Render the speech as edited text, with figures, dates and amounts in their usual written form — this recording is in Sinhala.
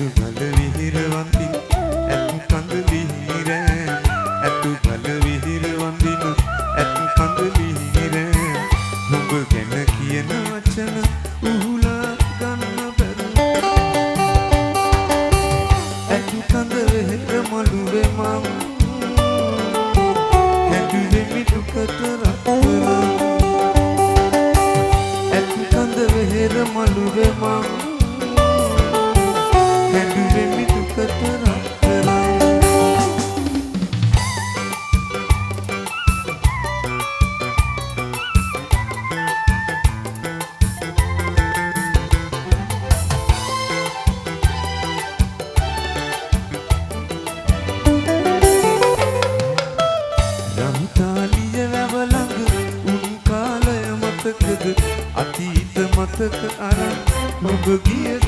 ඇතු බල විහිර වඳින ඇතු කඳ විහිරෑ ඇතු බල විහිර වඳින ඇතු කඳ විහිරෑ නුඹ ගැන කියන වචන උහුලා ගන්න බැරුව ඇතු කඳ විහිර මළුවේ මම හැදුවේ මිටුකට රත්තරන් ඇතු කඳ විහිර මළුවේ මම හැදුවේ මිටුකට රත්තරන් රම්තාලිය වැව ළඟ උන් කාලය මතකද අතීත මතක අරන් ඔබ ගිය